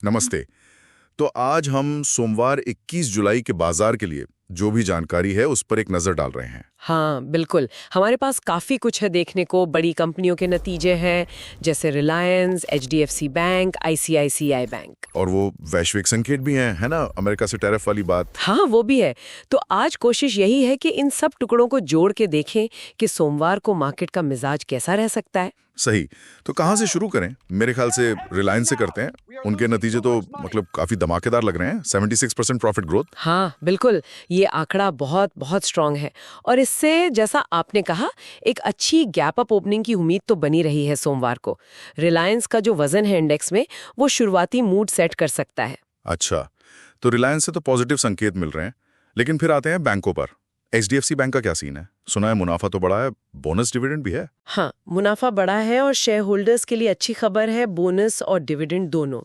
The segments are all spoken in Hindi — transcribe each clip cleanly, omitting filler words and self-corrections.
नमस्ते। तो आज हम सोमवार 21 जुलाई के बाजार के लिए जो भी जानकारी है उस पर एक नजर डाल रहे हैं। हाँ बिल्कुल, हमारे पास काफ़ी कुछ है देखने को। बड़ी कंपनियों के नतीजे हैं, जैसे Reliance, HDFC bank, ICICI bank. और वो वैश्विक संकेत भी हैं, है ना, अमेरिका से टैरिफ वाली बात। हाँ वो भी है। तो आज कोशिश यही है कि इन सब टुकड़ों को जोड़ के देखें कि सोमवार को मार्केट का मिजाज कैसा रह सकता है। सही। तो कहाँ से शुरू करें? मेरे ख्याल से रिलायंस से करते हैं। उनके नतीजे तो मतलब काफी धमाकेदार लग रहे हैं। 76% प्रॉफिट ग्रोथ। हाँ बिल्कुल, ये आंकड़ा बहुत बहुत स्ट्रांग है और इससे, जैसा आपने कहा, एक अच्छी गैप अप ओपनिंग की उम्मीद तो बनी रही है सोमवार को। रिलायंस का जो वजन है इंडेक्स में, वो शुरुआती मूड सेट कर सकता है। अच्छा, तो रिलायंस से तो पॉजिटिव संकेत मिल रहे हैं, लेकिन फिर आते हैं बैंकों पर। एचडीएफसी बैंक का क्या सीन है? सुना है मुनाफा तो बड़ा है, बोनस डिविडेंड भी है। हाँ, मुनाफा बड़ा है और शेयर होल्डर्स के लिए अच्छी खबर है, बोनस और डिविडेंड दोनों।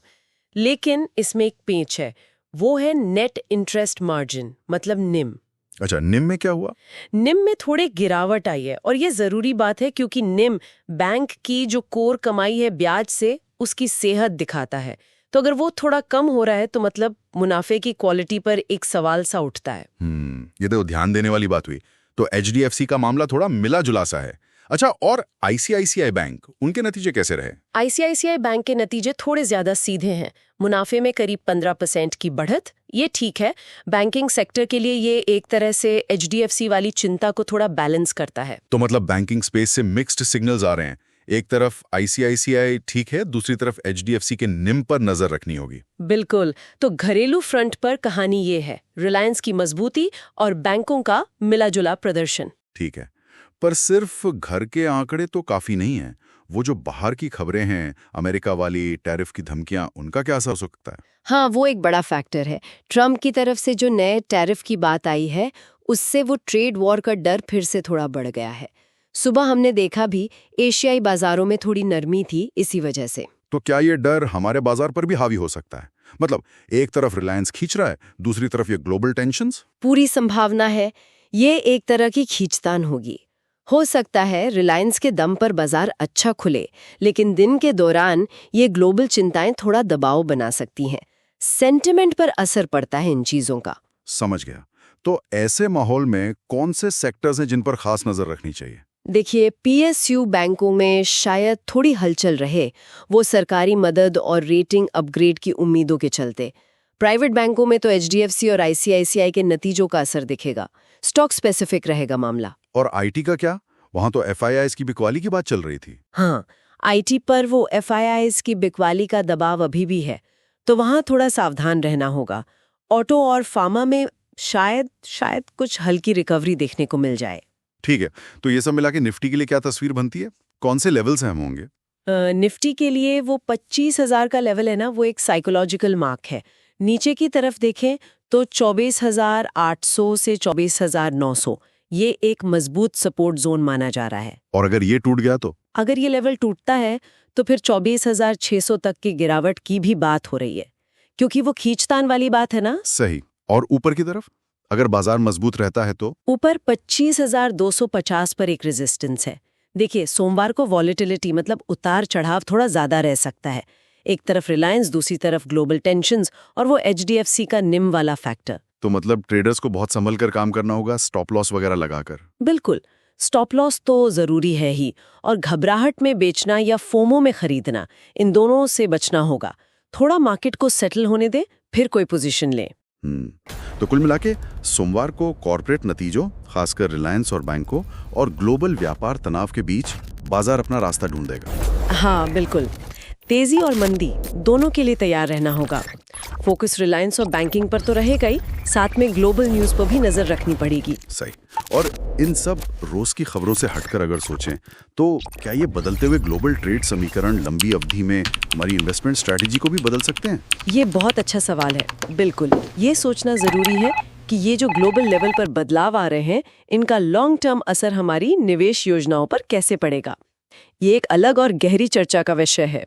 लेकिन इसमें एक पेंच है, वो है नेट इंटरेस्ट मार्जिन, मतलब निम। अच्छा, निम में क्या हुआ? निम में थोड़ी गिरावट आई है और ये जरूरी बात है क्योंकि निम बैंक की जो कोर कमाई है ब्याज से, उसकी सेहत दिखाता है। तो अगर वो थोड़ा कम हो रहा है तो मतलब मुनाफे की क्वालिटी पर एक सवाल सा उठता है। ये तो ध्यान देने वाली बात हुई। तो एचडीएफसी का मामला थोड़ा मिला जुला सा है। अच्छा, और आईसीआईसीआई बैंक, उनके नतीजे कैसे रहे? आईसीआईसीआई बैंक के नतीजे थोड़े ज्यादा सीधे हैं। मुनाफे में करीब 15% की बढ़त, ये ठीक है। बैंकिंग सेक्टर के लिए ये एक तरह से एचडीएफसी वाली चिंता को थोड़ा बैलेंस करता है। तो मतलब बैंकिंग स्पेस से मिक्स्ड सिग्नल्स आ रहे हैं। एक तरफ आईसीआईसीआई ठीक है, दूसरी तरफ एचडीएफसी के निम पर नजर रखनी होगी। बिल्कुल। तो घरेलू फ्रंट पर कहानी ये है, रिलायंस की मजबूती और बैंकों का मिला-जुला प्रदर्शन। ठीक है, पर सिर्फ घर के आंकड़े तो काफी नहीं है। वो जो बाहर की खबरें हैं, अमेरिका वाली टैरिफ की धमकियां, उनका क्या असर हो सकता है? हाँ, वो एक बड़ा फैक्टर है। ट्रम्प की तरफ से जो नए टैरिफ की बात आई है, उससे वो ट्रेड वॉर का डर फिर से थोड़ा बढ़ गया है। सुबह हमने देखा भी, एशियाई बाजारों में थोड़ी नरमी थी इसी वजह से। तो क्या ये डर हमारे बाजार पर भी हावी हो सकता है? मतलब एक तरफ रिलायंस खींच रहा है, दूसरी तरफ ये ग्लोबल टेंशंस। पूरी संभावना है ये एक तरह की खींचतान होगी। हो सकता है रिलायंस के दम पर बाजार अच्छा खुले, लेकिन दिन के दौरान ये ग्लोबल चिंताएं थोड़ा दबाव बना सकती हैं। सेंटिमेंट पर असर पड़ता है इन चीजों का। समझ गया। तो ऐसे माहौल में कौन से सेक्टर्स हैं जिन पर खास नजर रखनी चाहिए? देखिए, पीएसयू बैंकों में शायद थोड़ी हलचल रहे, वो सरकारी मदद और रेटिंग अपग्रेड की उम्मीदों के चलते। प्राइवेट बैंकों में तो एचडीएफसी और आईसीआईसीआई के नतीजों का असर दिखेगा। स्टॉक स्पेसिफिक रहेगा मामला। और आईटी का क्या? वहां तो एफआईआईज की बिकवाली की बात चल रही थी। हाँ, आईटी पर वो एफआईआईज की बिकवाली का दबाव अभी भी है, तो वहां थोड़ा सावधान रहना होगा। ऑटो और फार्मा में शायद कुछ हल्की रिकवरी देखने को मिल जाए। ठीक है, तो ये सब मिला के निफ्टी के लिए क्या तस्वीर बनती है? कौन से लेवल से हम होंगे? निफ्टी के लिए वो 25,000 का लेवल है ना, वो एक साइकोलॉजिकल मार्क है। नीचे की तरफ देखें तो 24,800 से 24,900, ये एक मजबूत सपोर्ट जोन माना जा रहा है। और अगर ये टूट गया तो? अगर ये लेवल टूटता है तो फिर 24,600 तक की गिरावट की भी बात हो रही है, क्योंकि वो खींचतान वाली बात है ना। सही। और ऊपर की तरफ अगर बाजार मजबूत रहता है तो? ऊपर 25,250 पर एक रेजिस्टेंस है। देखिए, सोमवार को वॉलेटिलिटी मतलब उतार चढ़ाव थोड़ा ज्यादा रह सकता है। एक तरफ रिलायंस, दूसरी तरफ ग्लोबल टेंशंस और वो एचडीएफसी का निम वाला फैक्टर। तो मतलब ट्रेडर्स को बहुत संभल कर काम करना होगा, स्टॉप लॉस वगैरह लगाकर। बिल्कुल, स्टॉप लॉस तो जरूरी है ही, और घबराहट में बेचना या फोमो में खरीदना, इन दोनों से बचना होगा। थोड़ा मार्केट को सेटल होने दे, फिर कोई पोजीशन ले। तो कुल मिला के सोमवार को कॉर्पोरेट नतीजों, खासकर रिलायंस और बैंकों, और ग्लोबल व्यापार तनाव के बीच बाजार अपना रास्ता ढूंढेगा। हाँ बिल्कुल, तेजी और मंदी दोनों के लिए तैयार रहना होगा। फोकस रिलायंस और बैंकिंग पर तो रहेगा ही, साथ में ग्लोबल न्यूज पर भी नजर रखनी पड़ेगी। सही। और इन सब रोज की खबरों से हटकर अगर सोचें तो क्या ये बदलते हुए ग्लोबल ट्रेड समीकरण लंबी अवधि में हमारी इन्वेस्टमेंट स्ट्रैटेजी को भी बदल सकते हैं? ये बहुत अच्छा सवाल है। बिल्कुल, ये सोचना जरूरी है कि ये जो ग्लोबल लेवल पर बदलाव आ रहे हैं, इनका लॉन्ग टर्म असर हमारी निवेश योजनाओं पर कैसे पड़ेगा। ये एक अलग और गहरी चर्चा का विषय है।